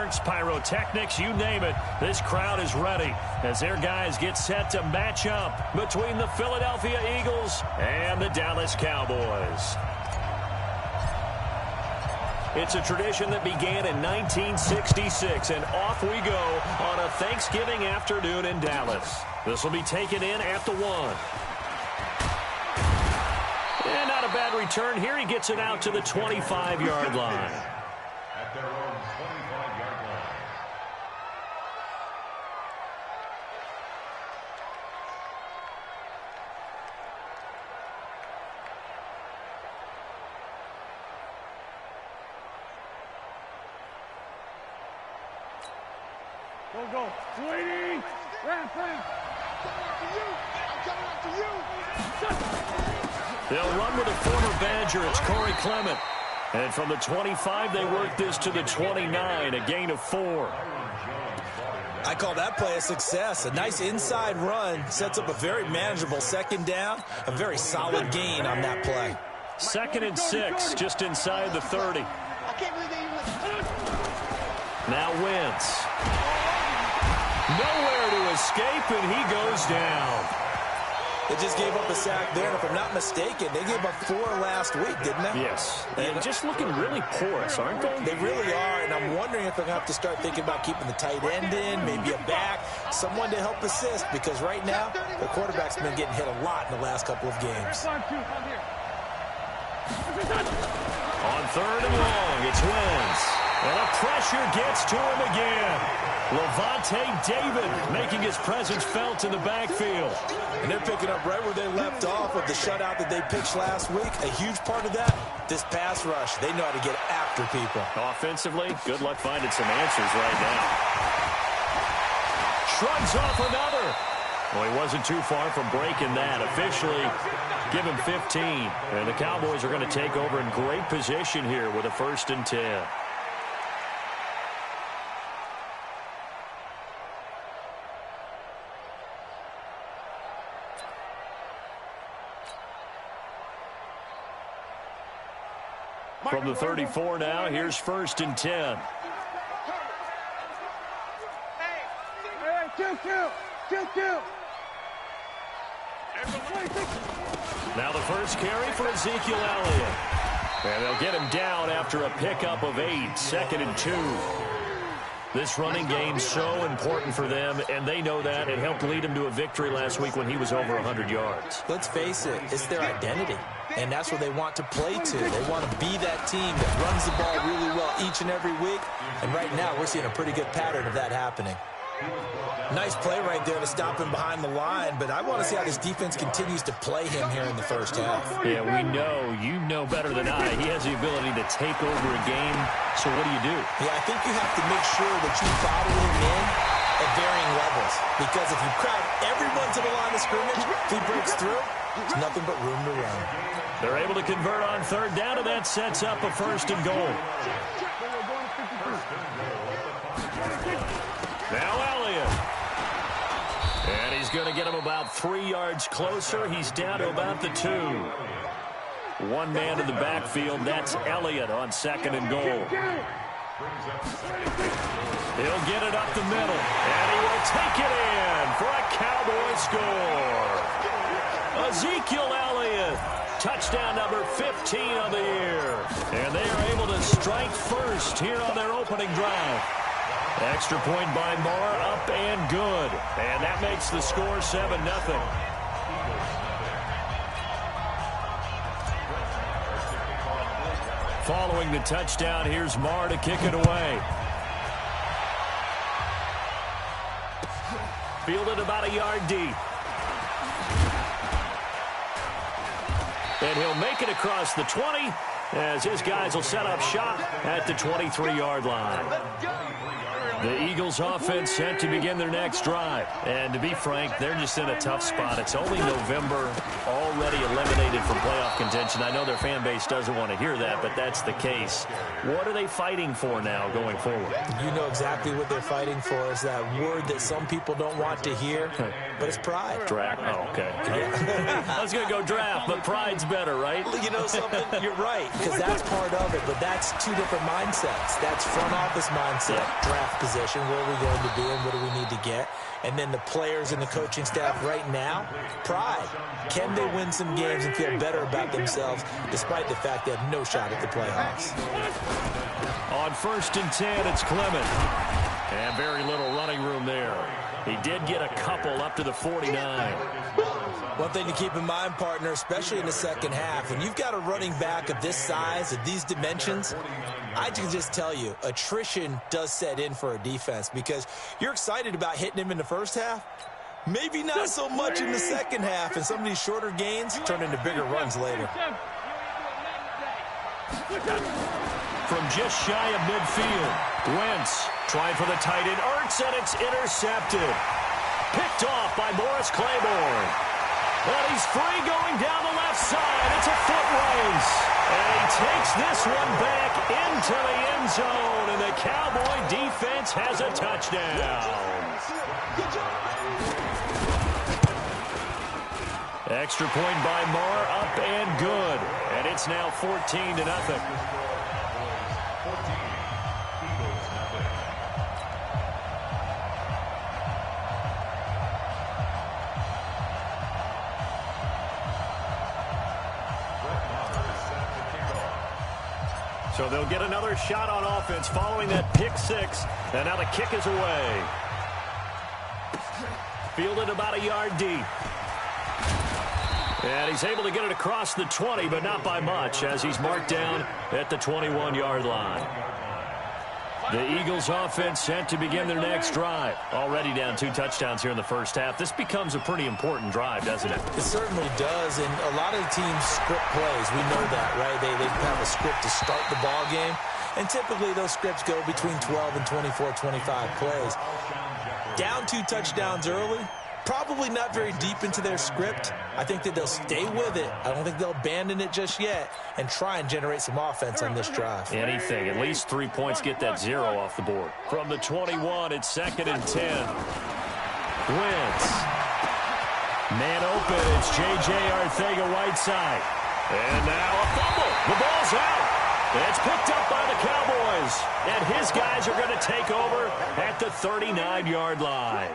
fireworks, pyrotechnics, you name it. This crowd is ready as their guys get set to match up between the Philadelphia Eagles and the Dallas Cowboys. It's a tradition that began in 1966, and off we go on a Thanksgiving afternoon in Dallas. This will be taken in at the 1. And not a bad return here. He gets it out to the 25-yard line. At their own 25-yard line. Go. Waiting. Ramp. I'm coming after you. They'll run with a former Badger. It's Corey Clement. And from the 25, they work this to the 29, a gain of 4. I call that play a success. A nice inside run sets up a very manageable second down. A very solid gain on that play. 2nd and 6, just inside the 30. I can't believe they even... Now Wentz. Nowhere to escape, and he goes down. They just gave up a sack there, and if I'm not mistaken, they gave up 4 last week, didn't they? Yes. And just looking really porous, aren't they? They really are, and I'm wondering if they're going to have to start thinking about keeping the tight end in, maybe a back, someone to help assist, because right now, the quarterback's been getting hit a lot in the last couple of games. On 3rd and long, it's Wentz. And the pressure gets to him again. Levante David making his presence felt in the backfield. And they're picking up right where they left off with the shutout that they pitched last week. A huge part of that, this pass rush. They know how to get after people. Offensively, good luck finding some answers right now. Shrugs off another. Well, he wasn't too far from breaking that. Officially, give him 15. And the Cowboys are going to take over in great position here with a 1st and 10. From the 34 now, here's 1st and 10. Hey, kill. Now the first carry for Ezekiel Elliott. And they'll get him down after a pickup of 8, 2nd and 2. This running game's so important for them, and they know that. It helped lead them to a victory last week when he was over 100 yards. Let's face it, it's their identity, and that's what they want to play to. They want to be that team that runs the ball really well each and every week, and right now we're seeing a pretty good pattern of that happening. Nice play right there to stop him behind the line, but I want to see how this defense continues to play him here in the first half. Yeah, we know, you know better than I, he has the ability to take over a game, so what do? Yeah, I think you have to make sure that you bottle him in at varying levels, because if you crowd everyone to the line of scrimmage, if he breaks through, there's nothing but room to run. They're able to convert on 3rd down, and that sets up a 1st and goal. Now Elliott. And he's going to get him about 3 yards closer. He's down to about the 2. One man in the backfield. That's Elliott on 2nd and goal. He'll get it up the middle. And he will take it in for a Cowboy score. Ezekiel Elliott. Touchdown number 15 of the year. And they are able to strike first here on their opening drive. Extra point by Moore, up and good. And that makes the score 7-0. Following the touchdown, here's Moore to kick it away. Fielded about a yard deep. And he'll make it across the 20 as his guys will set up shop at the 23-yard line. The Eagles offense set to begin their next drive. And to be frank, they're just in a tough spot. It's only November, already eliminated from playoff contention. I know their fan base doesn't want to hear that, but that's the case. What are they fighting for now going forward? You know exactly what they're fighting for. Is that word that some people don't want to hear, but it's pride. Draft. Oh, okay. I was going to go draft, but pride's better, right? You know something? You're right, because that's part of it, but that's two different mindsets. That's front office mindset, draft position, where are we going to be and what do we need to get? And then the players and the coaching staff right now, pride. Can they win some games and feel better about themselves despite the fact they have no shot at the playoffs? On 1st and 10, it's Clement. And very little running room there. He did get a couple up to the 49. One thing to keep in mind, partner, especially in the second half, when you've got a running back of this size, of these dimensions, I can just tell you, attrition does set in for a defense because you're excited about hitting him in the first half. Maybe not so much in the second half, and some of these shorter gains turn into bigger runs later. From just shy of midfield, Wentz trying for the tight end, Ertz, and it's intercepted. Picked off by Morris Claiborne. And he's free going down the left side. It's a foot race. And he takes this one back into the end zone, and the Cowboy defense has a touchdown. Extra point by Marr, up and good. And it's now 14-0. So they'll get another shot on offense following that pick six. And now the kick is away. Fielded about a yard deep. And he's able to get it across the 20, but not by much, as he's marked down at the 21-yard line. The Eagles offense set to begin their next drive. Already down 2 touchdowns here in the first half. This becomes a pretty important drive, doesn't it? It certainly does, and a lot of teams script plays. We know that, right? They have a script to start the ball game, and typically those scripts go between 12 and 24, 25 plays. Down 2 touchdowns early, probably not very deep into their script. I think that they'll stay with it. I don't think they'll abandon it just yet and try and generate some offense on this drive. Anything. At least 3 points, get that 0 off the board. From the 21, it's 2nd and 10. Wentz. Man open. It's J.J. Arcega-Whiteside. And now a fumble. The ball's out. It's picked up by the Cowboys. And his guys are going to take over at the 39-yard line.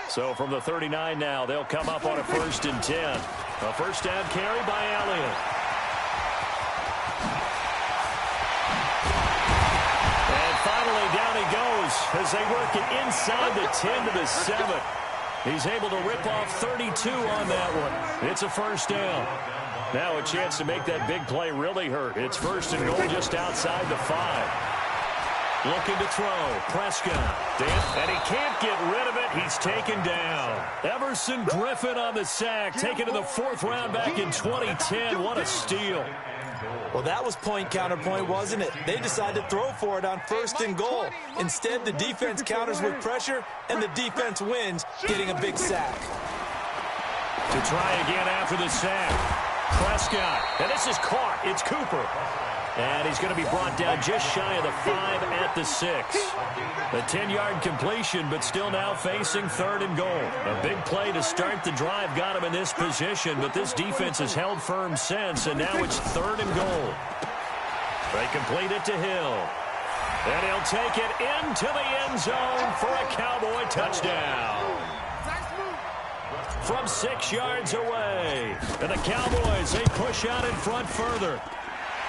So from the 39 now, they'll come up on a 1st and 10. A first down carry by Elliott. And finally, down he goes as they work it inside the 10 to the 7. He's able to rip off 32 on that one. It's a first down. Now a chance to make that big play really hurt. It's 1st and goal just outside the 5. Looking to throw. Prescott. And he can't get rid of it. He's taken down. Everson Griffin on the sack. Taken to the 4th round back in 2010. What a steal. Well, that was point counterpoint, wasn't it? They decided to throw for it on 1st and goal. Instead, the defense counters with pressure, and the defense wins, getting a big sack. To try again after the sack. Prescott. And this is caught. It's Cooper. And he's going to be brought down just shy of the 5 at the 6. A 10-yard completion, but still now facing 3rd and goal. A big play to start the drive got him in this position, but this defense has held firm since, and now it's 3rd and goal. They complete it to Hill. And he'll take it into the end zone for a Cowboy touchdown. From 6 yards away. And the Cowboys, they push out in front further.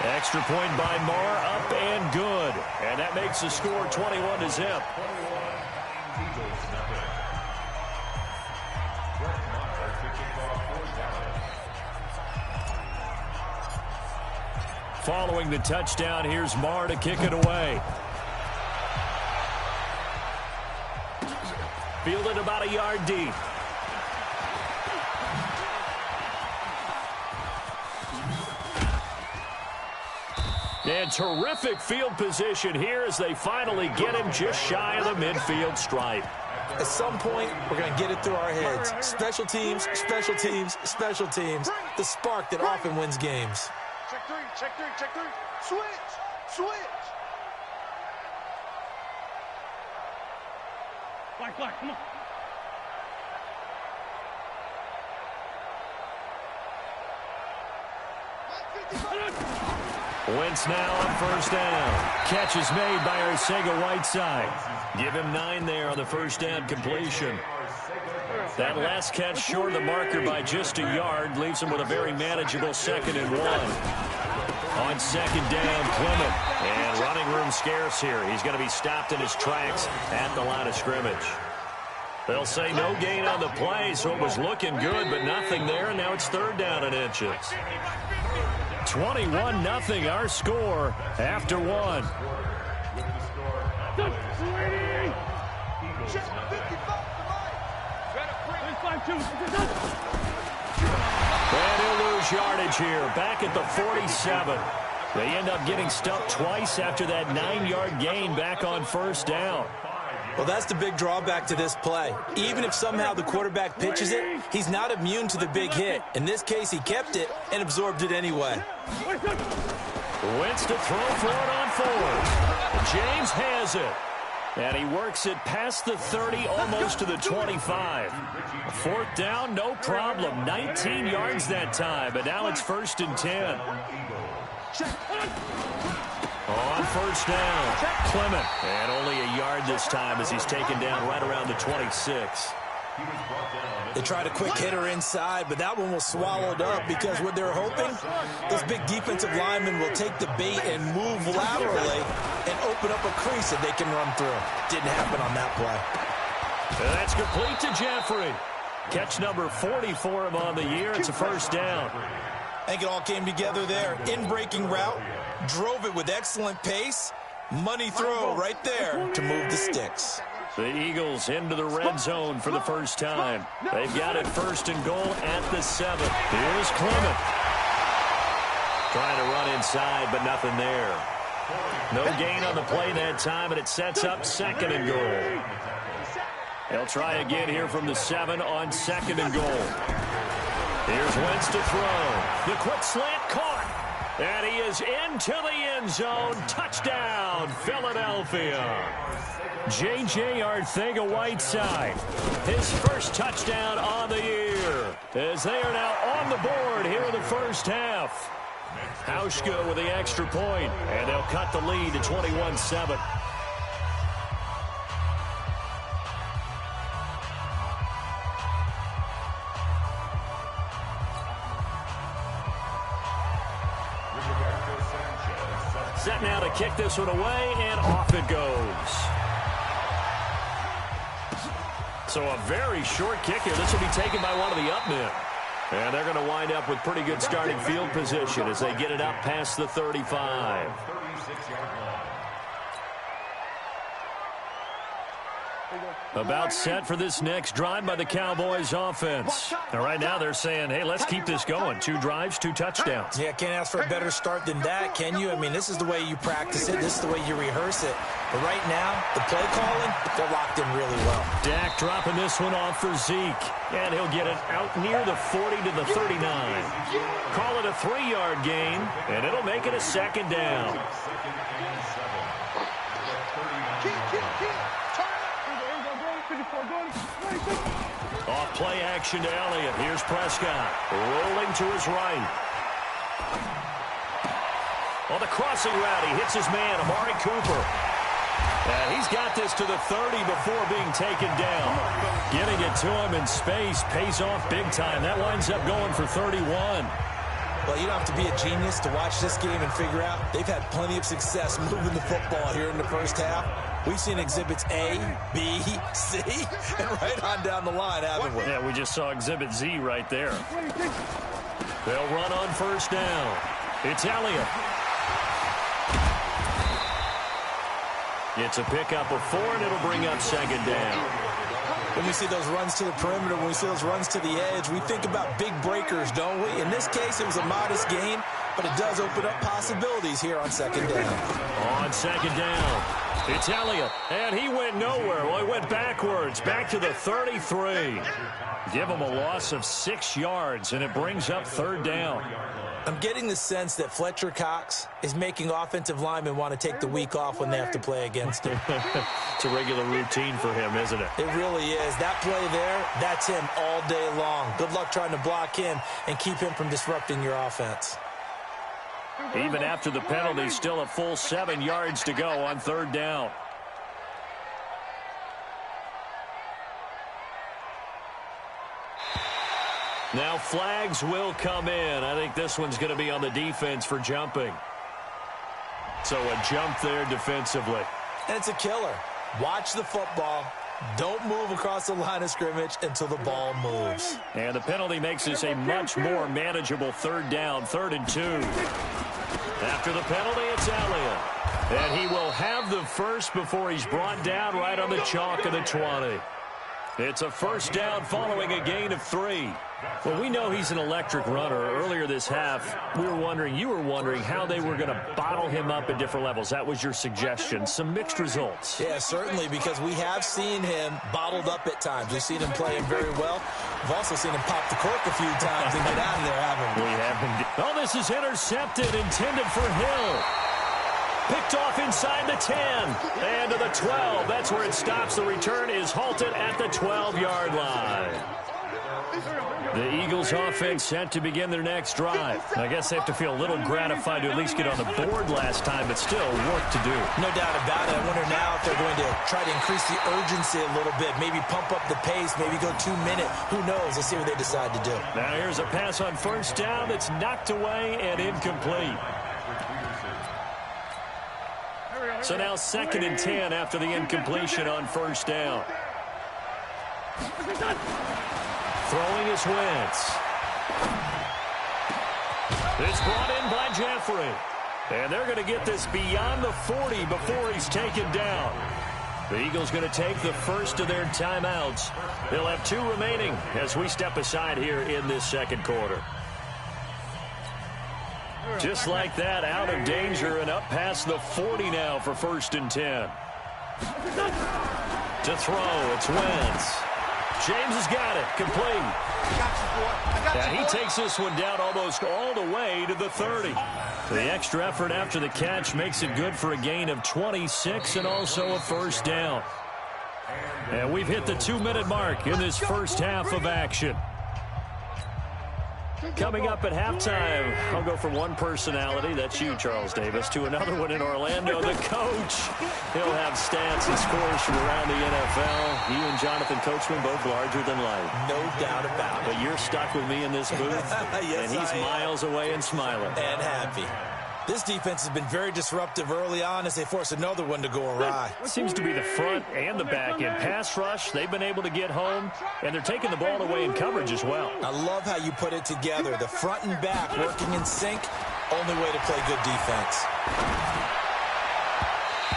Extra point by Marr, up and good. And that makes the score 21-0. Following the touchdown, here's Marr to kick it away. Fielded about a yard deep. And terrific field position here as they finally get him just shy of the midfield stripe. At some point, we're going to get it through our heads. Special teams, special teams, special teams. The spark that often wins games. Check three, check three, check three. Switch, switch. Flag, come on. Wentz now on first down. Catch is made by Arcega-Whiteside. Give him 9 there on the first down completion. That last catch short of the marker by just a yard leaves him with a very manageable 2nd and 1. On second down, Clement. And running room scarce here. He's going to be stopped in his tracks at the line of scrimmage. They'll say no gain on the play, so it was looking good, but nothing there, and now it's 3rd down and inches. 21-0 our score after 1. And he'll lose yardage here, back at the 47. They end up getting stumped twice after that 9-yard gain back on first down. Well, that's the big drawback to this play. Even if somehow the quarterback pitches it, he's not immune to the big hit. In this case, he kept it and absorbed it anyway. Wentz to throw for it on 4th. James has it. And he works it past the 30, almost to the 25. 4th down, no problem. 19 yards that time, but now it's 1st and 10. On first down, Clement. And only a yard this time as he's taken down right around the 26. They tried a quick hitter inside, but that one was swallowed up because what they're hoping, those big defensive linemen will take the bait and move laterally and open up a crease that they can run through. Didn't happen on that play. And that's complete to Jeffrey. Catch number 40 for him on the year. It's a first down. I think it all came together there. In-breaking route, drove it with excellent pace. Money throw right there to move the sticks. The Eagles into the red zone for the first time. They've got it 1st and goal at the 7. Here's Clement. Trying to run inside, but nothing there. No gain on the play that time, and it sets up 2nd and goal. They'll try again here from the 7 on 2nd and goal. Here's Wentz to throw. The quick slant caught. And he is into the end zone. Touchdown, Philadelphia. J.J. Arcega-Whiteside, his first touchdown on the year, as they are now on the board here in the first half. Hauschka with the extra point, and they'll cut the lead to 21-7. Set now to kick this one away, and off it goes. So a very short kick here. This will be taken by one of the up men. And they're going to wind up with pretty good starting field position as they get it up past the 35. About set for this next drive by the Cowboys offense. And right now they're saying, hey, let's keep this going. 2 drives, 2 touchdowns. Yeah, can't ask for a better start than that, can you? I mean, this is the way you practice it. This is the way you rehearse it. But right now, the play calling, they're locked in really well. Dak dropping this one off for Zeke. And he'll get it out near the 40 to the 39. Call it a 3-yard gain, and it'll make it a 2nd down. Off play action to Elliott. Here's Prescott. Rolling to his right. On the crossing route, he hits his man, Amari Cooper. And he's got this to the 30 before being taken down. Getting it to him in space pays off big time. That winds up going for 31. Well, you don't have to be a genius to watch this game and figure out they've had plenty of success moving the football here in the first half. We've seen exhibits A, B, C, and right on down the line, haven't we? Yeah, we just saw exhibit Z right there. They'll run on first down. It's Elliott. It's a pickup of 4, and it'll bring up 2nd down. When we see those runs to the perimeter, when we see those runs to the edge, we think about big breakers, don't we? In this case, it was a modest gain, but it does open up possibilities here on second down. On second down, it's Elliott, and he went nowhere. Well, he went backwards, back to the 33. Give him a loss of 6 yards, and it brings up third down. I'm getting the sense that Fletcher Cox is making offensive linemen want to take the week off when they have to play against him. It's a regular routine for him, isn't it? It really is. That play there, that's him all day long. Good luck trying to block him and keep him from disrupting your offense. Even after the penalty, still a full 7 yards to go on third down. Now flags will come in. I think this one's going to be on the defense for jumping. So a jump there defensively. And it's a killer. Watch the football. Don't move across the line of scrimmage until the ball moves. And the penalty makes this a much more manageable third down, 3rd and 2. After the penalty, it's Elliott. And he will have the first before he's brought down right on the chalk of the 20. It's a first down following a gain of 3. Well, we know he's an electric runner. Earlier this half, you were wondering how they were going to bottle him up at different levels. That was your suggestion. Some mixed results. Yeah, certainly, because we have seen him bottled up at times. We've seen him play him very well. We've also seen him pop the cork a few times and get out of there, haven't we? We haven't. Oh, this is intercepted, intended for Hill. Picked off inside the 10 and to the 12. That's where it stops. The return is halted at the 12-yard line. The Eagles offense set to begin their next drive. I guess they have to feel a little gratified to at least get on the board last time, but still work to do. No doubt about it. I wonder now if they're going to try to increase the urgency a little bit, maybe pump up the pace, maybe go 2-minute. Who knows? Let's see what they decide to do. Now here's a pass on first down that's knocked away and incomplete. So now 2nd and 10 after the incompletion on first down. Throwing is Wentz. It's brought in by Jeffrey. And they're going to get this beyond the 40 before he's taken down. The Eagles going to take the first of their timeouts. They'll have 2 remaining as we step aside here in this second quarter. Just like that, out of danger and up past the 40 now for 1st and 10. To throw, it's Wentz. James has got it, complete. And he takes this one down almost all the way to the 30. The extra effort after the catch makes it good for a gain of 26 and also a first down. And we've hit the 2-minute mark in this first half of action. Coming up at halftime, I'll go from one personality, that's you, Charles Davis, to another one in Orlando, the coach. He'll have stats and scores from around the NFL. You and Jonathan Coachman both larger than life. No doubt about it. But you're stuck with me in this booth, yes, and he's miles away and smiling. And happy. This defense has been very disruptive early on as they force another one to go awry. Seems to be the front and the back end. Pass rush, they've been able to get home, and they're taking the ball away in coverage as well. I love how you put it together. The front and back working in sync, only way to play good defense.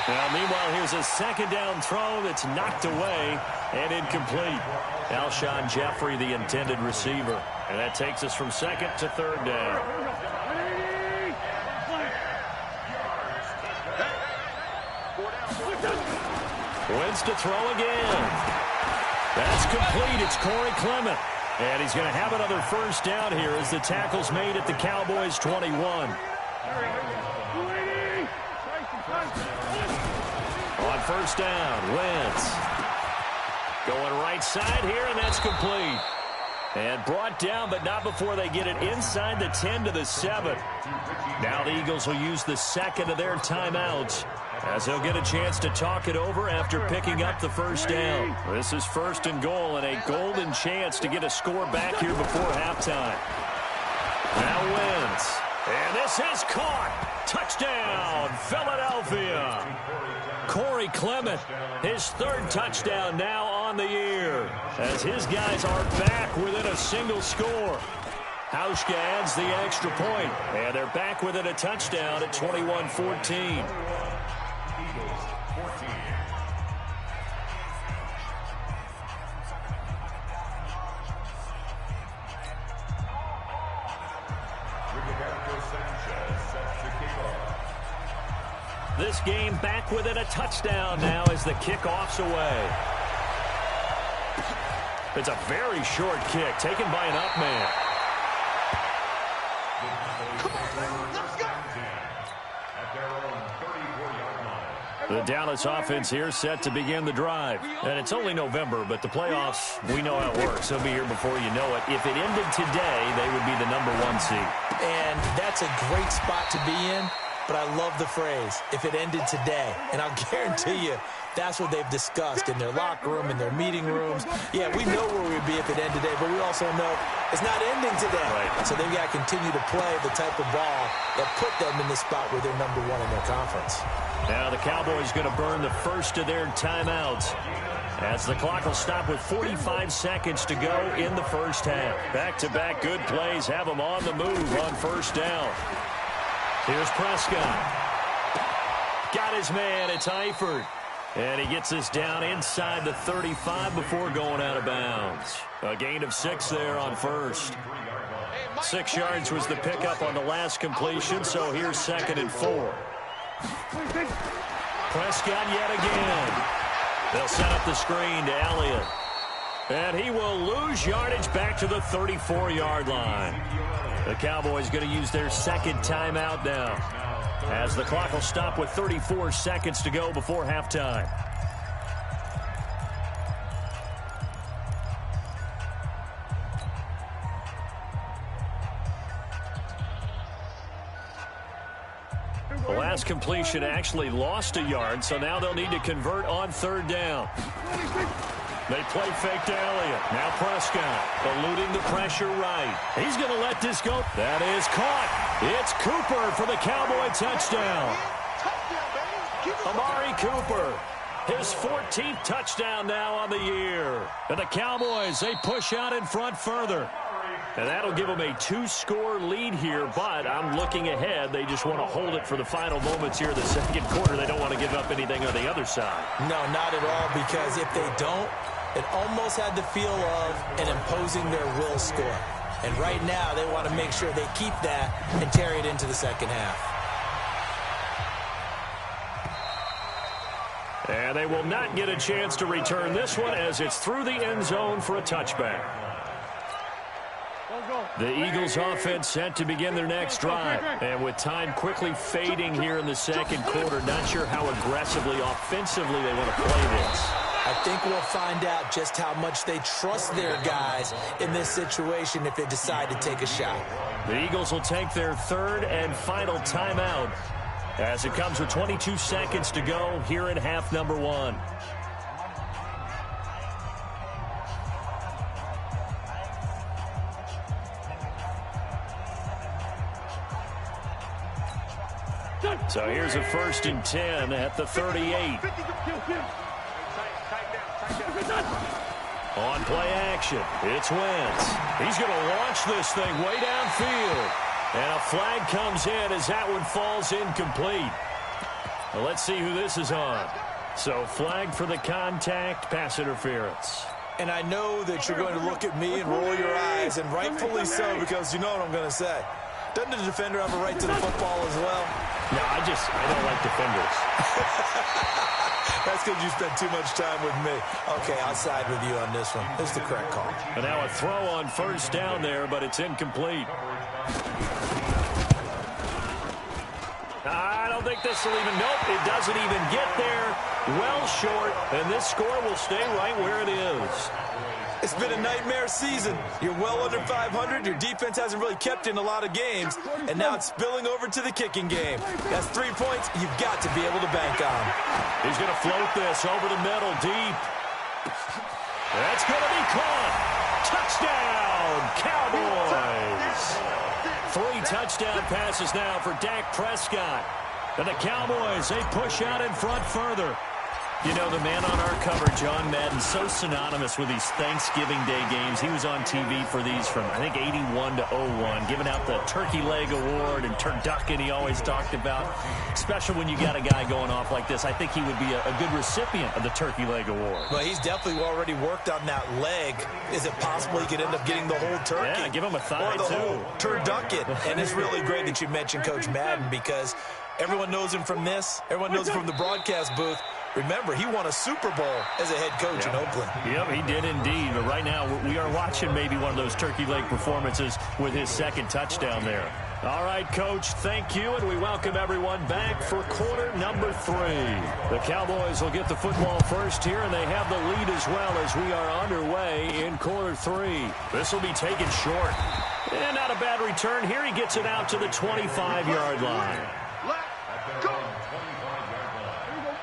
Now, meanwhile, here's a 2nd down throw that's knocked away and incomplete. Alshon Jeffrey, the intended receiver. And that takes us from 2nd to 3rd down. Wentz to throw again. That's complete. It's Corey Clement. And he's going to have another first down here as the tackle's made at the Cowboys' 21. On first down, Wentz. Going right side here, and that's complete. And brought down, but not before they get it inside the 10 to the 7. Now the Eagles will use the 2nd of their timeouts as they'll get a chance to talk it over after picking up the first down. This is 1st and goal and a golden chance to get a score back here before halftime. Now Wentz. And this is caught. Touchdown, Philadelphia. Corey Clement, his 3rd touchdown now on the year, as his guys are back within a single score. Hauschka adds the extra point, and they're back within a touchdown at 21-14. this game back within a touchdown now as the kickoff's away. It's a very short kick taken by an up man. The Dallas offense here set to begin the drive. And it's only November, but the playoffs, we know how it works. They'll be here before you know it. If it ended today, they would be the #1 seed. And that's a great spot to be in, but I love the phrase, if it ended today. And I'll guarantee you, that's what they've discussed in their locker room, in their meeting rooms. Yeah, we know where we'd be if it ended today, but we also know it's not ending today. Right. So they've got to continue to play the type of ball that put them in the spot where they're #1 in their conference. Now the Cowboys going to burn the first of their timeouts as the clock will stop with 45 seconds to go in the first half. Back-to-back good plays have them on the move on first down. Here's Prescott. Got his man. It's Eifert. And he gets us down inside the 35 before going out of bounds. A gain of 6 there on first. 6 yards was the pickup on the last completion, so here's 2nd and 4. Prescott yet again. They'll set up the screen to Elliott. And he will lose yardage back to the 34-yard line. The Cowboys going to use their second timeout now, as the clock will stop with 34 seconds to go before halftime. The last completion actually lost a yard, so now they'll need to convert on 3rd down. They play fake to Elliott. Now Prescott eluding the pressure right. He's going to let this go. That is caught. It's Cooper for the Cowboy touchdown. Amari Cooper, his 14th touchdown now on the year. And the Cowboys, they push out in front further. And that'll give them a 2-score lead here, but I'm looking ahead. They just want to hold it for the final moments here in the second quarter. They don't want to give up anything on the other side. No, not at all, because if they don't, it almost had the feel of an imposing their will score. And right now, they want to make sure they keep that and carry it into the second half. And they will not get a chance to return this one as it's through the end zone for a touchback. The Eagles offense set to begin their next drive. And with time quickly fading here in the second quarter, not sure how aggressively, offensively they want to play this. I think we'll find out just how much they trust their guys in this situation if they decide to take a shot. The Eagles will take their 3rd and final timeout as it comes with 22 seconds to go here in half number 1. So here's a 1st and 10 at the 38. On play action, it's Wentz. He's going to launch this thing way downfield. And a flag comes in as that one falls incomplete. Well, let's see who this is on. So flag for the contact, pass interference. And I know that you're going to look at me and roll your eyes, and rightfully so, because you know what I'm going to say. Doesn't the defender have a right to the football as well? No, I don't like defenders. That's because you spent too much time with me. Okay, I'll side with you on this one. It's the correct call. And now a throw on 1st down there, but it's incomplete. I don't think this will even, nope, it doesn't even get there. Well short, and this score will stay right where it is. It's been a nightmare season. You're well under 500. Your defense hasn't really kept in a lot of games, and now it's spilling over to the kicking game. That's 3 points you've got to be able to bank on. He's going to float this over the middle deep. That's going to be caught. Touchdown, Cowboys. 3 touchdown passes now for Dak Prescott. And the Cowboys, they push out in front further. You know, the man on our cover, John Madden, so synonymous with these Thanksgiving Day games. He was on TV for these from, I think, 81 to 01, giving out the Turkey Leg Award and turducken he always talked about. Especially when you got a guy going off like this. I think he would be a good recipient of the Turkey Leg Award. Well, he's definitely already worked on that leg. Is it possible he could end up getting the whole turkey? Yeah, give him a thigh, or the whole turducken. And it's really great that you mentioned Coach Madden, because Everyone knows him from this. Everyone knows him from the broadcast booth. Remember, he won a Super Bowl as a head coach in Oakland. Yep, he did indeed. But right now, we are watching maybe one of those turkey leg performances with his second touchdown there. All right, Coach, thank you, and we welcome everyone back for quarter number 3. The Cowboys will get the football first here, and they have the lead as well as we are underway in quarter 3. This will be taken short. And not a bad return here. He gets it out to the 25-yard line.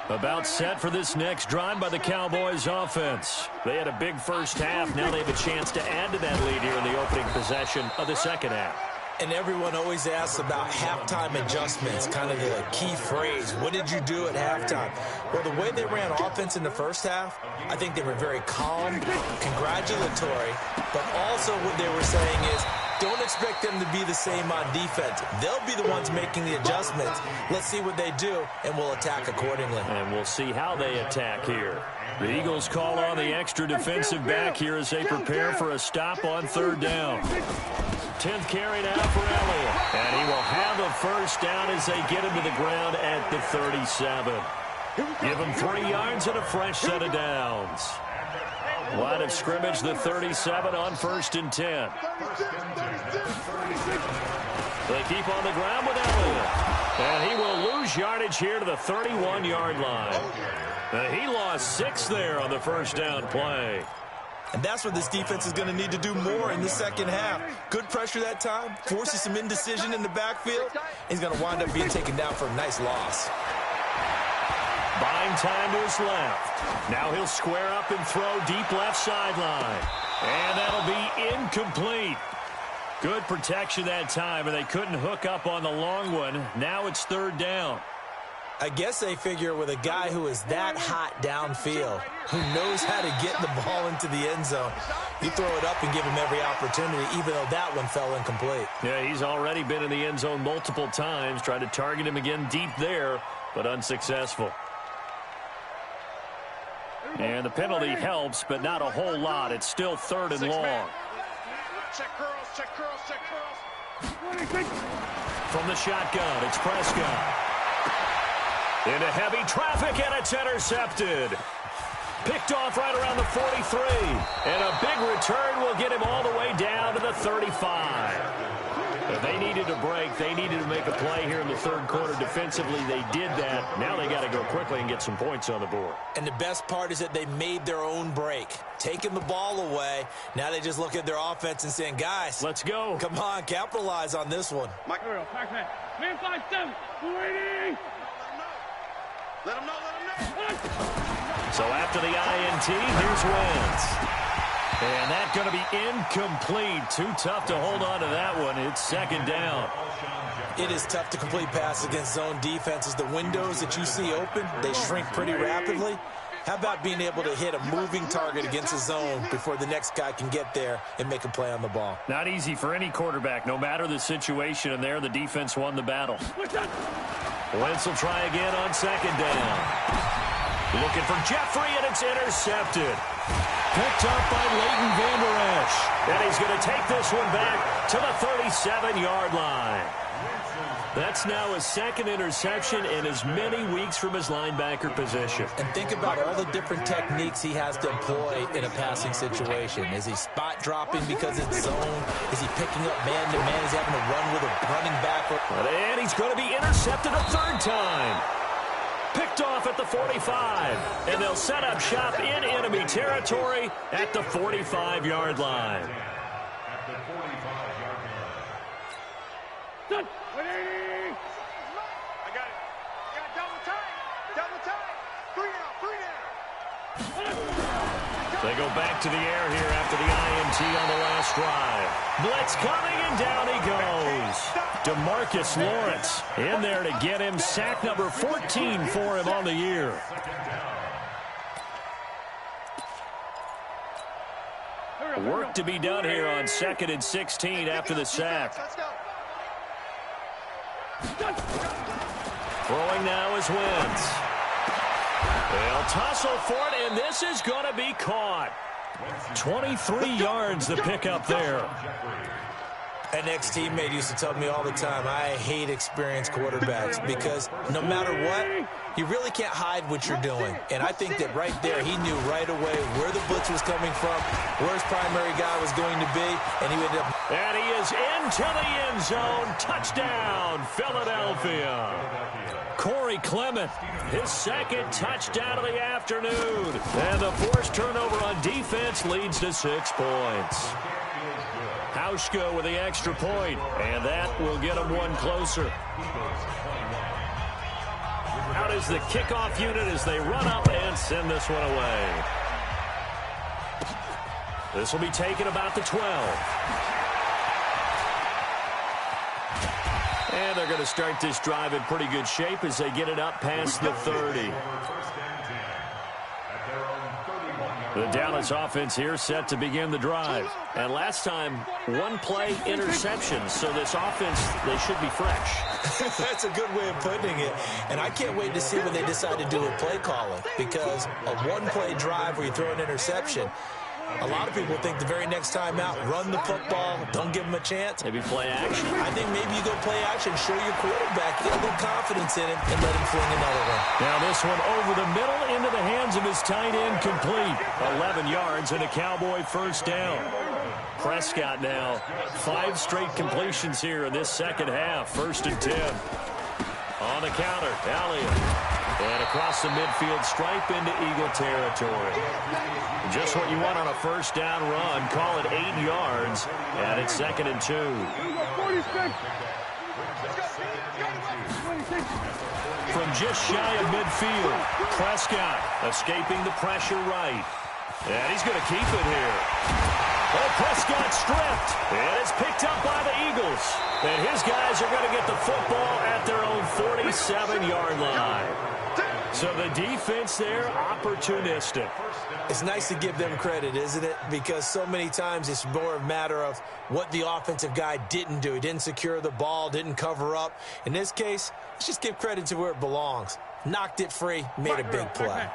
About set for this next drive by the Cowboys offense. They had a big first half. Now they have a chance to add to that lead here in the opening possession of the second half. And everyone always asks about halftime adjustments, kind of the key phrase. What did you do at halftime? Well, the way they ran offense in the first half, I think they were very calm, congratulatory, but also what they were saying is, don't expect them to be the same on defense. They'll be the ones making the adjustments. Let's see what they do, and we'll attack accordingly. And we'll see how they attack here. The Eagles call on the extra defensive back here as they prepare for a stop on third down. 10th carry now for Elliott. And he will have a first down as they get him to the ground at the 37. Give him 3 yards and a fresh set of downs. Line of scrimmage, the 37 on 1st and 10. They keep on the ground with Elliott. And he will lose yardage here to the 31-yard line. He lost 6 there on the first down play. And that's what this defense is going to need to do more in the second half. Good pressure that time, forces some indecision in the backfield. He's going to wind up being taken down for a nice loss. Buying time to his left. Now he'll square up and throw deep left sideline. And that'll be incomplete. Good protection that time, and they couldn't hook up on the long one. Now it's third down. I guess they figure with a guy who is that hot downfield, who knows how to get the ball into the end zone, you throw it up and give him every opportunity, even though that one fell incomplete. Yeah, he's already been in the end zone multiple times, tried to target him again deep there, but unsuccessful. And the penalty helps, but not a whole lot. It's still third and long. Check curls, check curls, check curls. From the shotgun, it's Prescott. Into heavy traffic, and it's intercepted. Picked off right around the 43. And a big return will get him all the way down to the 35. If they needed to break, they needed to make a play here in the third quarter defensively. They did that. Now they got to go quickly and get some points on the board. And the best part is that they made their own break. Taking the ball away. Now they just look at their offense and saying, guys, let's go. Come on, capitalize on this one. Mike, man 5-7. Waiting. Let him know, let him know. So after the INT, here's Wentz. And that's going to be incomplete. Too tough to hold on to that one. It's second down. It is tough to complete passes against zone defenses. The windows that you see open, they shrink pretty rapidly. How about being able to hit a moving target against a zone before the next guy can get there and make a play on the ball? Not easy for any quarterback, no matter the situation. And there, the defense won the battle. Wentz will try again on second down. Looking for Jeffrey, and it's intercepted. Picked up by Leighton Vander Esch. And he's going to take this one back to the 37-yard line. That's now his second interception in as many weeks from his linebacker position. And think about all the different techniques he has to employ in a passing situation. Is he spot dropping because it's zone? Is he picking up man-to-man? Is he having to run with a running back? And he's going to be intercepted a third time. Picked off at the 45. And they'll set up shop in enemy territory at the 45-yard line. Done. I got it. I got double time. Double time. 3 down. 3 down. They go back to the air here after the INT on the last drive. Blitz coming, and down he goes. DeMarcus Lawrence in there to get him. Sack number 14 for him on the year. Work to be done here on 2nd and 16 after the sack. Throwing now is Wentz. They'll tussle for it, and this is going to be caught. 23 yards the pickup there. An ex-teammate used to tell me all the time, I hate experienced quarterbacks because no matter what, you really can't hide what you're doing. And I think that right there, he knew right away where the blitz was coming from, where his primary guy was going to be, and he ended up... And he is into the end zone. Touchdown, Philadelphia. Corey Clement, his second touchdown of the afternoon. And the forced turnover on defense leads to 6 points. Hauschka with the extra point, and that will get him one closer. Out is the kickoff unit as they run up and send this one away. This will be taken about the 12. And they're going to start this drive in pretty good shape as they get it up past the 30. The Dallas offense here set to begin the drive. And last time, 1 play interception. So this offense, they should be fresh. That's a good way of putting it. And I can't wait to see when they decide to do with play calling. Because a 1-play drive where you throw an interception, a lot of people think the very next time out, run the football, don't give them a chance. Maybe play action. I think maybe you go play action, show your quarterback, get a little confidence in him, and let him fling another one. Now this one over the middle into the hands of his tight end, complete. 11 yards and a Cowboy first down. Prescott now, 5 straight completions here in this second half. 1st and 10. On the counter, Elliott. And across the midfield stripe into Eagle territory. Just what you want on a first down run. Call it 8 yards. And it's 2nd and 2. From just shy of midfield, Prescott escaping the pressure right. And he's going to keep it here. Oh, Prescott stripped. And it's picked up by the Eagles. And his guys are going to get the football at their own 47-yard line. So the defense there, opportunistic. It's nice to give them credit, isn't it? Because so many times it's more a matter of what the offensive guy didn't do. He didn't secure the ball, didn't cover up. In this case, let's just give credit to where it belongs. Knocked it free, made a big play.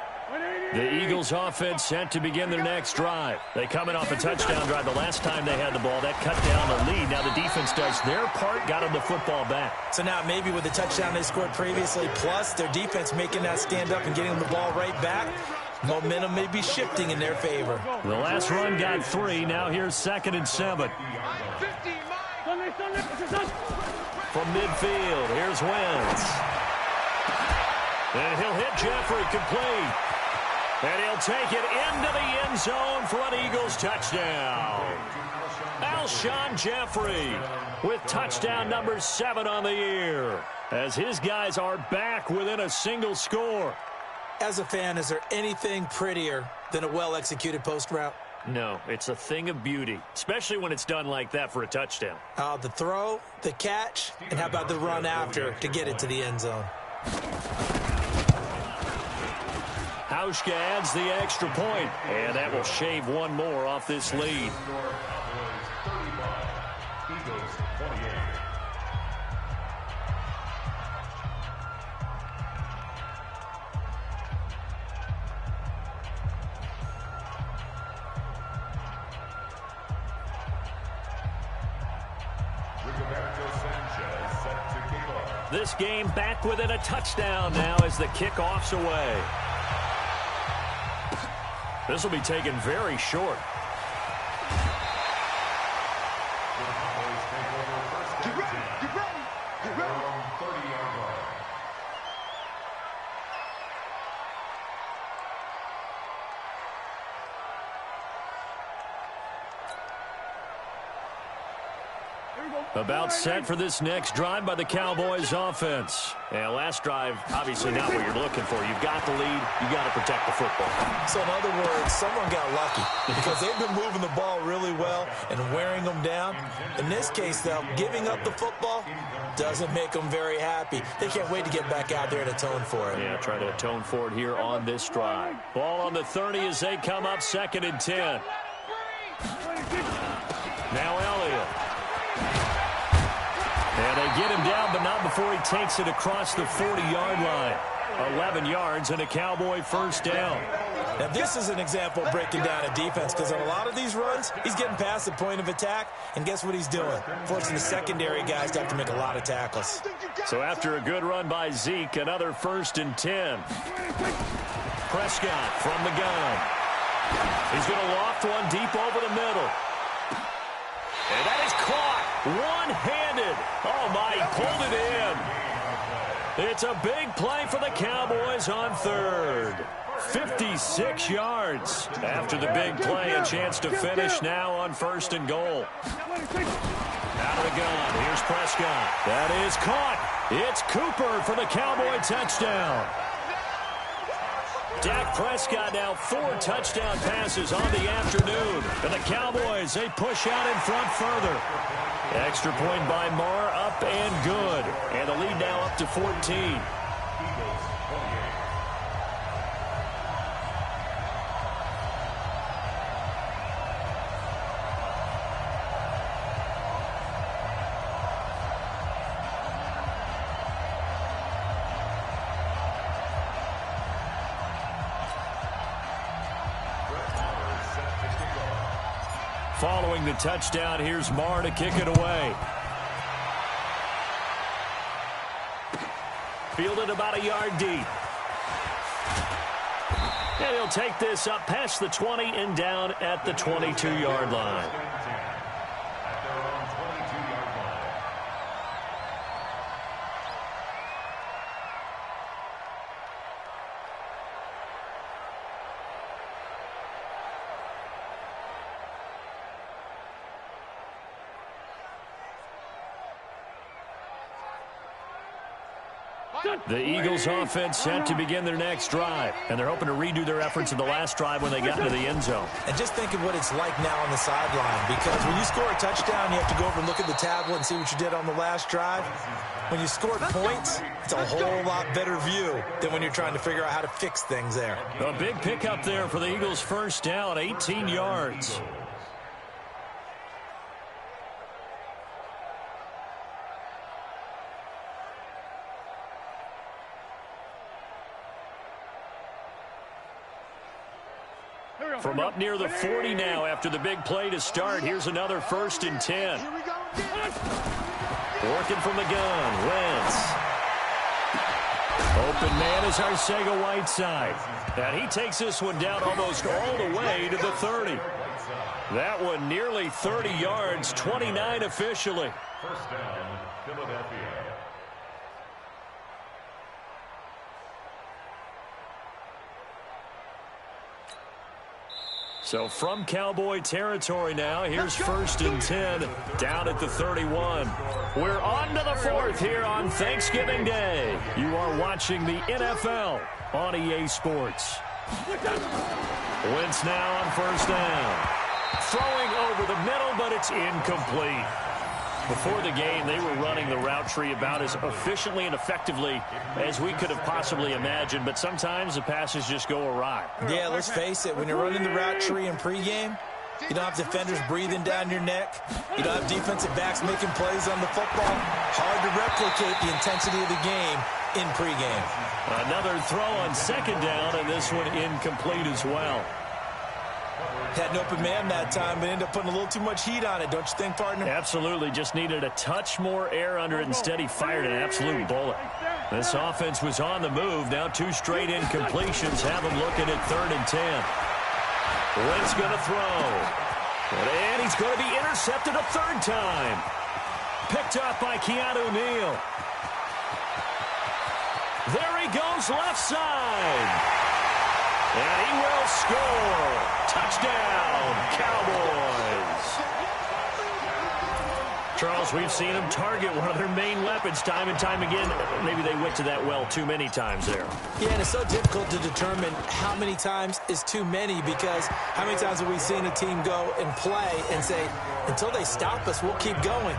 The Eagles offense set to begin their next drive. They coming off a touchdown drive the last time they had the ball. That cut down the lead. Now the defense does their part, got them the football back. So now maybe with the touchdown they scored previously, plus their defense making that stand up and getting them the ball right back, momentum may be shifting in their favor. The last run got 3. Now here's 2nd and 7. From midfield, here's Wentz. And he'll hit Jeffrey complete. And he'll take it into the end zone for an Eagles touchdown. Alshon Jeffrey with touchdown number 7 on the year, as his guys are back within a single score. As a fan, is there anything prettier than a well-executed post route? No, it's a thing of beauty, especially when it's done like that for a touchdown. The throw, the catch, and how about the run after to get it to the end zone? Hauschka adds the extra point, and that will shave 1 more off this lead. This game back within a touchdown now as the kickoff's away. This will be taken very short. About set for this next drive by the Cowboys offense. And last drive, obviously not what you're looking for. You've got the lead. You got to protect the football. So in other words, someone got lucky because they've been moving the ball really well and wearing them down. In this case, though, giving up the football doesn't make them very happy. They can't wait to get back out there and atone for it. Yeah, try to atone for it here on this drive. Ball on the 30 as they come up 2nd and 10. Now Elliott. And they get him down, but not before he takes it across the 40-yard line. 11 yards and a Cowboy first down. Now, this is an example of breaking down a defense because on a lot of these runs, he's getting past the point of attack, and guess what he's doing? Forcing the secondary guys to have to make a lot of tackles. So after a good run by Zeke, another 1st and 10. Prescott from the gun. He's going to loft one deep over the middle. And that is caught one-handed. Oh, my, he pulled it in. It's a big play for the Cowboys on 3rd. 56 yards. After the big play, a chance to finish now on 1st and goal. Out of the gun, here's Prescott. That is caught. It's Cooper for the Cowboy touchdown. Dak Prescott now 4 touchdown passes on the afternoon. And the Cowboys, they push out in front further. Extra point by Marr, up and good. And the lead now up to 14. Following the touchdown, here's Marr to kick it away. Fielded about a yard deep. And he'll take this up past the 20 and down at the 22-yard line. The Eagles offense set to begin their next drive, and they're hoping to redo their efforts in the last drive when they got into the end zone. And just think of what it's like now on the sideline, because when you score a touchdown, you have to go over and look at the tablet and see what you did on the last drive. When you score points, it's a whole lot better view than when you're trying to figure out how to fix things there. A big pickup there for the Eagles' first down, 18 yards. From up near the 40 now after the big play to start. Here's another 1st and 10. Working from the gun. Wentz. Open man is Arcega-Whiteside. And he takes this one down almost all the way to the 30. That one nearly 30 yards, 29 officially. First down, Philadelphia. So from Cowboy territory now, here's 1st and 10 down at the 31. We're on to the 4th here on Thanksgiving Day. You are watching the NFL on EA Sports. Wentz now on 1st down. Throwing over the middle, but it's incomplete. Before the game, they were running the route tree about as efficiently and effectively as we could have possibly imagined, but sometimes the passes just go awry. Yeah, let's face it, when you're running the route tree in pregame, you don't have defenders breathing down your neck. You don't have defensive backs making plays on the football. Hard to replicate the intensity of the game in pregame. Another throw on 2nd down, and this one incomplete as well. Had an open man that time, but ended up putting a little too much heat on it, don't you think, partner? Absolutely. Just needed a touch more air under it. Instead, he fired an absolute bullet. This offense was on the move. Now 2 straight incompletions have him looking at 3rd and 10. Wentz going to throw. And he's going to be intercepted a 3rd time. Picked up by Keanu Neal. There he goes left side. And he will score. Touchdown, Cowboys. Charles, we've seen them target one of their main weapons time and time again. Maybe they went to that well too many times there. Yeah, and it's so difficult to determine how many times is too many, because how many times have we seen a team go and play and say, until they stop us, we'll keep going.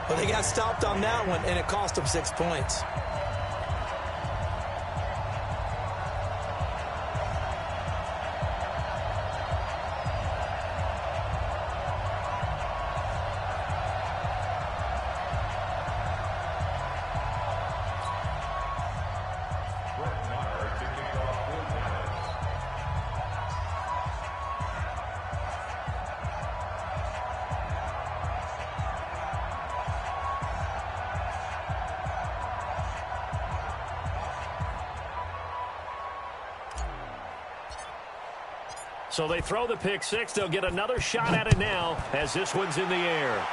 But they got stopped on that one, and it cost them 6 points. So they throw the pick six. They'll get another shot at it now as this one's in the air.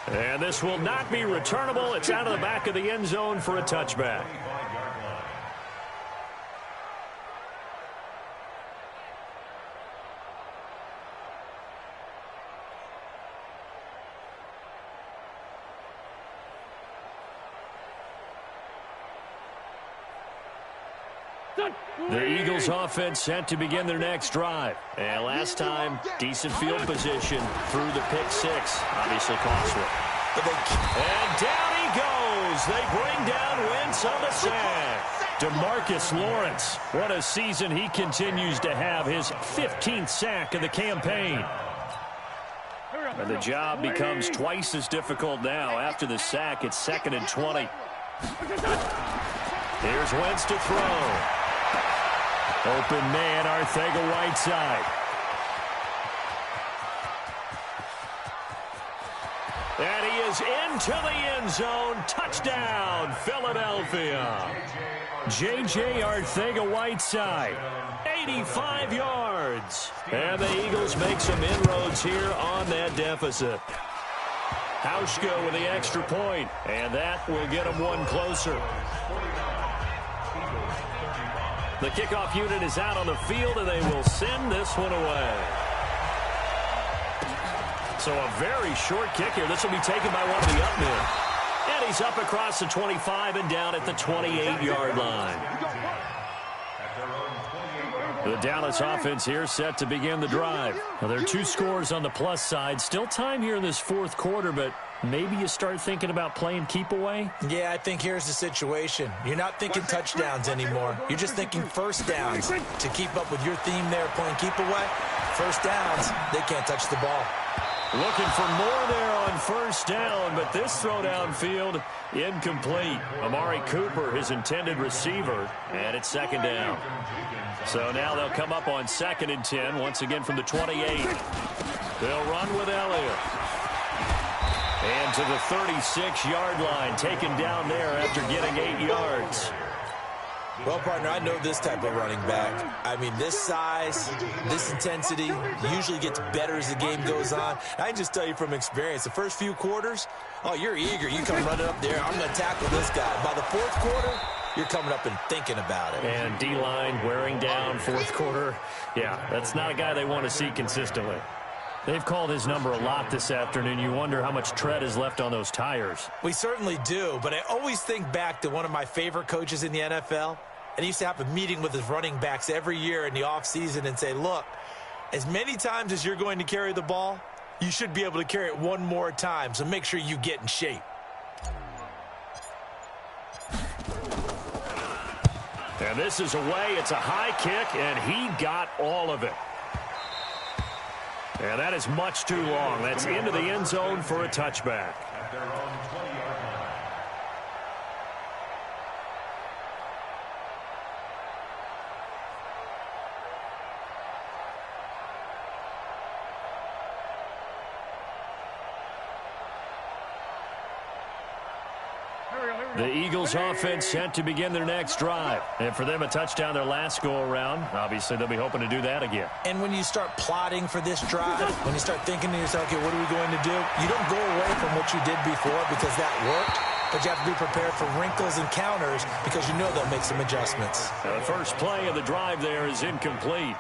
And this will not be returnable. It's out of the back of the end zone for a touchback. The Eagles offense set to begin their next drive. And last time, decent field position through the pick six. Obviously costly. And down he goes. They bring down Wentz on the sack. DeMarcus Lawrence, what a season he continues to have. His 15th sack of the campaign. And the job becomes twice as difficult now. After the sack, it's 2nd and 20. Here's Wentz to throw. Open man, Arcega-Whiteside. And he is into the end zone. Touchdown, Philadelphia. J.J. Arcega-Whiteside, 85 yards. And the Eagles make some inroads here on that deficit. Hauschka with the extra point, and that will get them one closer. The kickoff unit is out on the field, and they will send this one away. So a very short kick here. This will be taken by one of the up men. And he's up across the 25 and down at the 28-yard line. The Dallas offense here set to begin the drive. Well, there are 2 scores on the plus side. Still time here in this fourth quarter, but maybe you start thinking about playing keep away? Yeah, I think here's the situation. You're not thinking touchdowns anymore. You're just thinking first downs. To keep up with your theme there, playing keep away, first downs, they can't touch the ball. Looking for more there on first down, but this throw downfield incomplete. Amari Cooper, his intended receiver, and it's 2nd down. So now they'll come up on 2nd and 10, once again from the 28. They'll run with Elliott. And to the 36-yard line, taken down there after getting 8 yards. Well, partner, I know this type of running back. I mean, this size, this intensity usually gets better as the game goes on. I can just tell you from experience, the first few quarters, oh, you're eager. You come running up there, I'm going to tackle this guy. By the fourth quarter, you're coming up and thinking about it. And D-line wearing down fourth quarter. Yeah, that's not a guy they want to see consistently. They've called his number a lot this afternoon. You wonder how much tread is left on those tires. We certainly do, but I always think back to one of my favorite coaches in the NFL. And he used to have a meeting with his running backs every year in the offseason and say, look, as many times as you're going to carry the ball, you should be able to carry it one more time, so make sure you get in shape. And this is away. It's a high kick, and he got all of it. And that is much too long. That's into the end zone for a touchback. The Eagles offense set to begin their next drive. And for them, a touchdown their last go-around. Obviously, they'll be hoping to do that again. And when you start plotting for this drive, when you start thinking to yourself, okay, what are we going to do? You don't go away from what you did before because that worked. But you have to be prepared for wrinkles and counters because you know they'll make some adjustments. Now, the first play of the drive there is incomplete.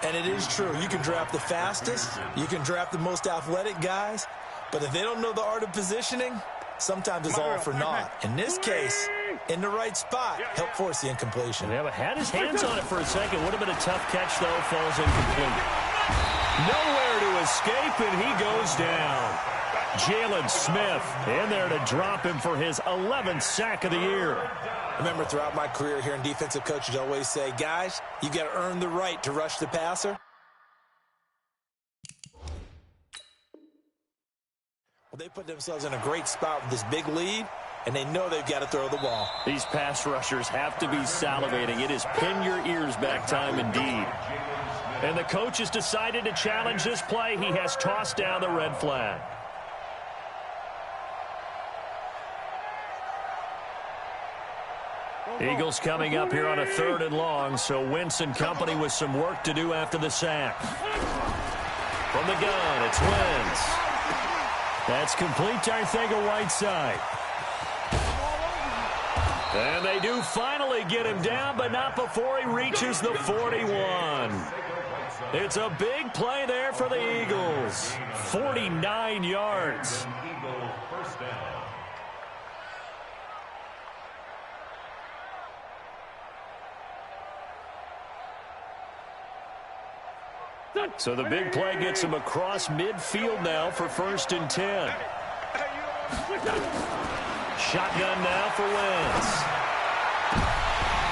And it is true. You can draft the fastest. You can draft the most athletic guys. But if they don't know the art of positioning, sometimes it's all for naught. In this case, in the right spot, helped force the incompletion. Yeah, but had his hands on it for a second. Would have been a tough catch, though. Falls incomplete. Nowhere to escape, and he goes down. Jalen Smith in there to drop him for his 11th sack of the year. Remember, throughout my career here in defensive coaches always say, guys, you got to earn the right to rush the passer. Well, they put themselves in a great spot with this big lead, and they know they've got to throw the ball. These pass rushers have to be salivating. It is pin your ears back time indeed. And the coach has decided to challenge this play. He has tossed down the red flag. Eagles coming up here on a 3rd and long, so Wentz and company with some work to do after the sack. From the gun, it's Wentz. That's complete to Arcega-Whiteside. And they do finally get him down, but not before he reaches the 41. It's a big play there for the Eagles. 49 yards. So the big play gets him across midfield now for 1st and 10. Shotgun now for Wentz.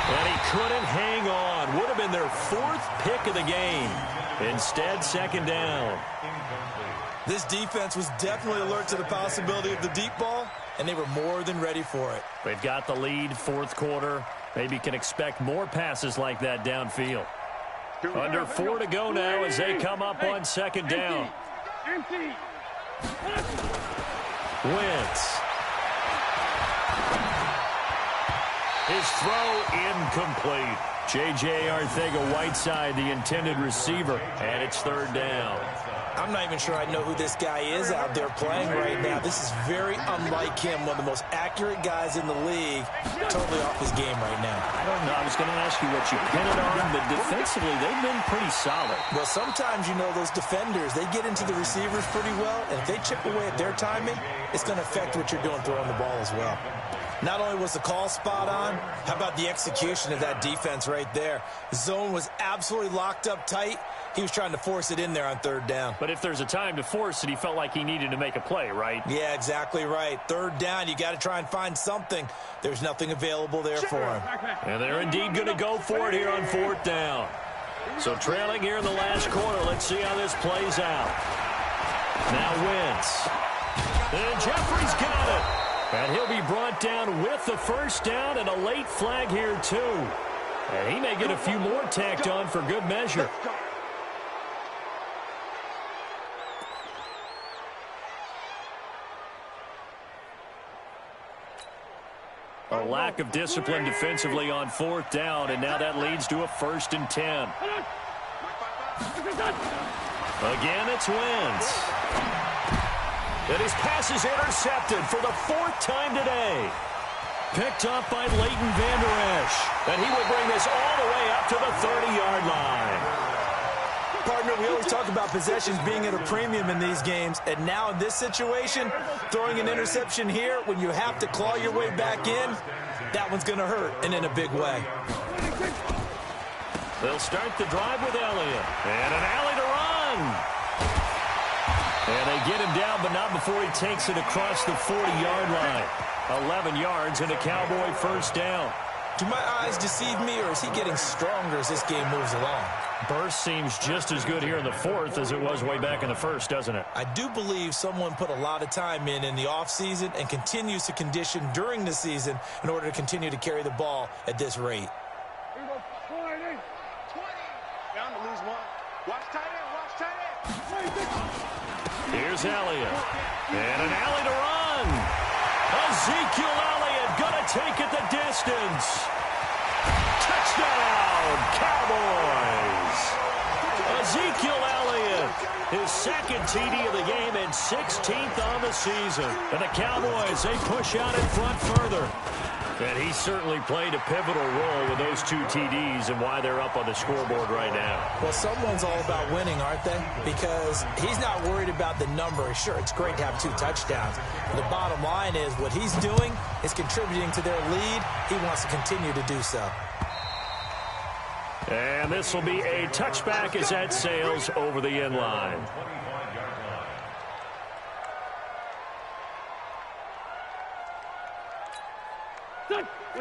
And he couldn't hang on. Would have been their 4th pick of the game. Instead, 2nd down. This defense was definitely alert to the possibility of the deep ball, and they were more than ready for it. They've got the lead, 4th quarter. Maybe can expect more passes like that downfield. Under 4 to go now as they come up on 2nd down. Wentz. His throw incomplete. J.J. Arcega-Whiteside, the intended receiver, and it's 3rd down. I'm not even sure I know who this guy is out there playing right now. This is very unlike him, one of the most accurate guys in the league, totally off his game right now. I don't know. I was going to ask you what you pin it on, but defensively, they've been pretty solid. Well, sometimes, you know, those defenders, they get into the receivers pretty well, and if they chip away at their timing, it's going to affect what you're doing throwing the ball as well. Not only was the call spot on, how about the execution of that defense right there? The zone was absolutely locked up tight. He was trying to force it in there on 3rd down. But if there's a time to force it, he felt like he needed to make a play, right? Yeah, exactly right. 3rd down, you got to try and find something. There's nothing available there for him. And they're indeed going to go for it here on 4th down. So trailing here in the last quarter. Let's see how this plays out. Now Wentz. And Jeffrey's got it. And he'll be brought down with the 1st down and a late flag here, too. And he may get a few more tacked on for good measure. A lack of discipline defensively on 4th down, and now that leads to a 1st and 10. Again, it's Wentz. And his pass is intercepted for the 4th time today. Picked up by Leighton Vander Esch. And he will bring this all the way up to the 30-yard line. Partner, we always talk about possessions being at a premium in these games, and now in this situation, throwing an interception here when you have to claw your way back in, that one's going to hurt, and in a big way. They'll start the drive with Elliott. And an alley to run. And they get him down, but not before he takes it across the 40-yard line. 11 yards and a Cowboy 1st down. Do my eyes deceive me, or is he getting stronger as this game moves along? Burst seems just as good here in the 4th as it was way back in the 1st, doesn't it? I do believe someone put a lot of time in the offseason and continues to condition during the season in order to continue to carry the ball at this rate. 20. Down to lose 1. Watch tight end. Watch tight end. Here's Elliott. And an alley to run. Ezekiel Elliott going to take it the distance. Touchdown, Cowboys. Ezekiel Elliott, his 2nd TD of the game and 16th on the season. And the Cowboys, they push out in front further. And he certainly played a pivotal role with those 2 TDs and why they're up on the scoreboard right now. Well, someone's all about winning, aren't they? Because he's not worried about the number. Sure, it's great to have 2 touchdowns. But the bottom line is what he's doing is contributing to their lead. He wants to continue to do so. And this will be a touchback as that sails over the end line.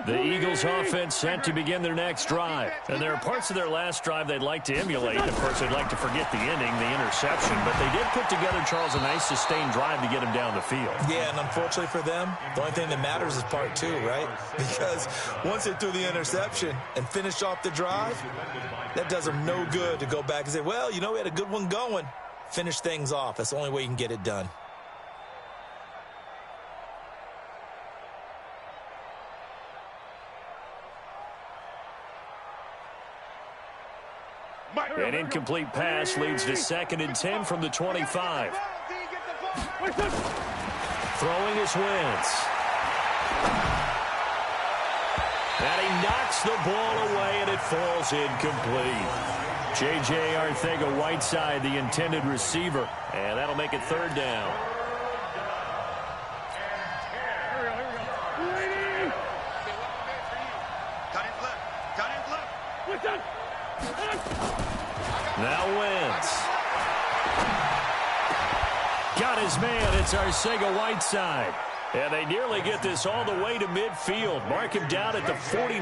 The Eagles offense set to begin their next drive. And there are parts of their last drive they'd like to emulate. Of course, they'd like to forget the ending, the interception. But they did put together, Charles, a nice sustained drive to get him down the field. Yeah, and unfortunately for them, the only thing that matters is part 2, right? Because once they threw the interception and finished off the drive, that does them no good to go back and say, well, you know, we had a good one going. Finish things off. That's the only way you can get it done. An incomplete pass leads to 2nd and 10 from the 25. Throwing his Wentz. And he knocks the ball away, and it falls incomplete. J.J. Arcega-Whiteside, the intended receiver. And that'll make it 3rd down. Now Wentz. Got his man. It's Arcega-Whiteside. And they nearly get this all the way to midfield. Mark him down at the 49.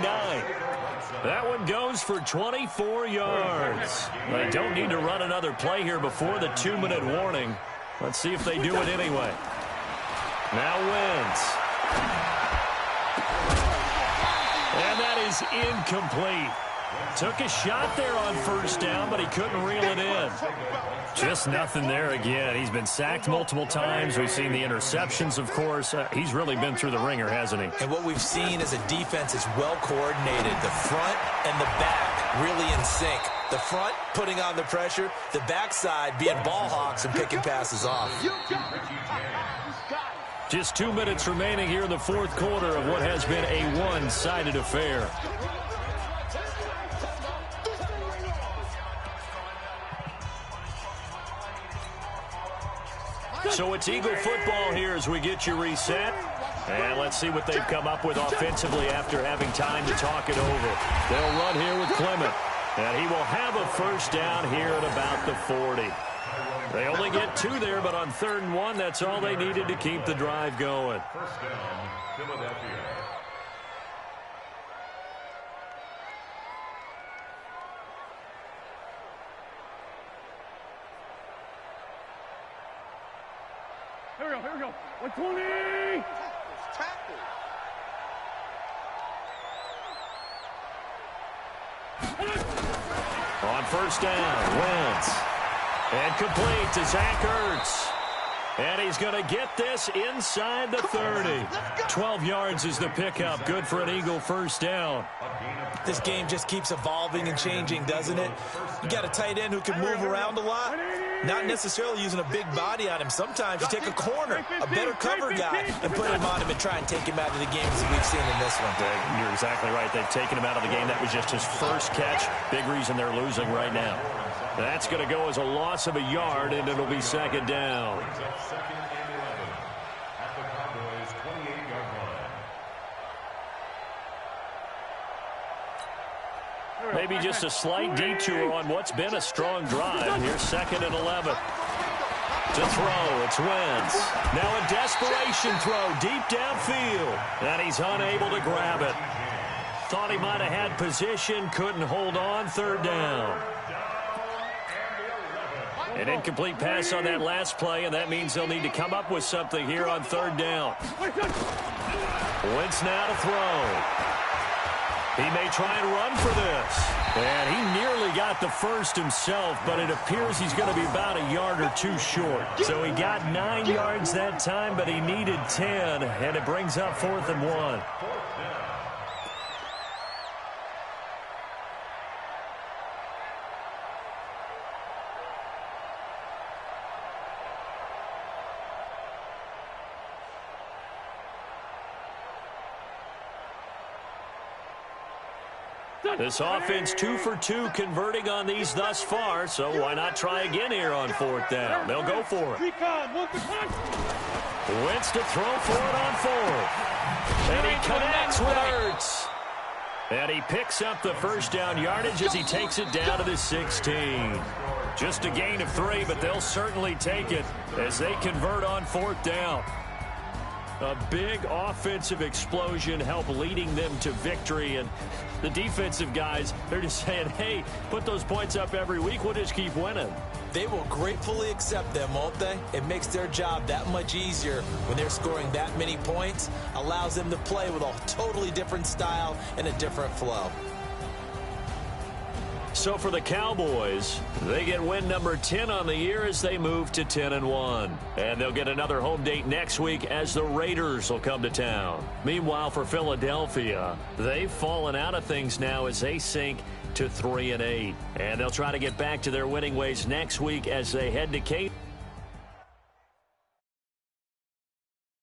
That one goes for 24 yards. They don't need to run another play here before the 2-minute warning. Let's see if they do it anyway. Now Wentz. And that is incomplete. Took a shot there on 1st down, but he couldn't reel it in. Just nothing there again. He's been sacked multiple times. We've seen the interceptions, of course. He's really been through the ringer, hasn't he? And what we've seen is a defense is well coordinated. The front and the back really in sync. The front putting on the pressure, the backside being ball hawks and picking passes off. Just 2 minutes remaining here in the 4th quarter of what has been a one-sided affair. So it's Eagle football here as we get you reset. And let's see what they've come up with offensively after having time to talk it over. They'll run here with Clement. And he will have a 1st down here at about the 40. They only get 2 there, but on 3rd and 1, that's all they needed to keep the drive going. 1st down, Philadelphia. Here we go. 120! On 1st down, Wentz. And complete to Zach Ertz. And he's going to get this inside the 30. 12 yards is the pickup. Good for an Eagle 1st down. This game just keeps evolving and changing, doesn't it? You got a tight end who can move around a lot. Not necessarily using a big body on him. Sometimes you take a corner, a better cover guy, and put him on him and try and take him out of the game as we've seen in this one. You're exactly right. They've taken him out of the game. That was just his 1st catch. Big reason they're losing right now. That's going to go as a loss of a yard, and it'll be 2nd down. 2nd and 11 at the Cowboys' 28-yard line. Maybe just a slight detour on what's been a strong drive. Here's 2nd and 11. To throw, it's Wentz. Now a desperation throw deep downfield. And he's unable to grab it. Thought he might have had position, couldn't hold on. 3rd down. An incomplete pass on that last play, and that means they'll need to come up with something here on 3rd down. Wentz now to throw. He may try and run for this. And he nearly got the 1st himself, but it appears he's going to be about a yard or 2 short. So he got 9 yards that time, but he needed 10, and it brings up 4th and 1. This offense 2 for 2 converting on these thus far, so why not try again here on 4th down? They'll go for it. Wentz to throw for it on 4th. And he connects with Ertz. And he picks up the 1st down yardage as he takes it down to the 16. Just a gain of 3, but they'll certainly take it as they convert on 4th down. A big offensive explosion helped leading them to victory. And the defensive guys, they're just saying, hey, put those points up every week. We'll just keep winning. They will gratefully accept them, won't they? It makes their job that much easier when they're scoring that many points. Allows them to play with a totally different style and a different flow. So for the Cowboys, they get win number 10 on the year as they move to 10-1. And they'll get another home date next week as the Raiders will come to town. Meanwhile, for Philadelphia, they've fallen out of things now as they sink to 3-8. And they'll try to get back to their winning ways next week as they head to Cape.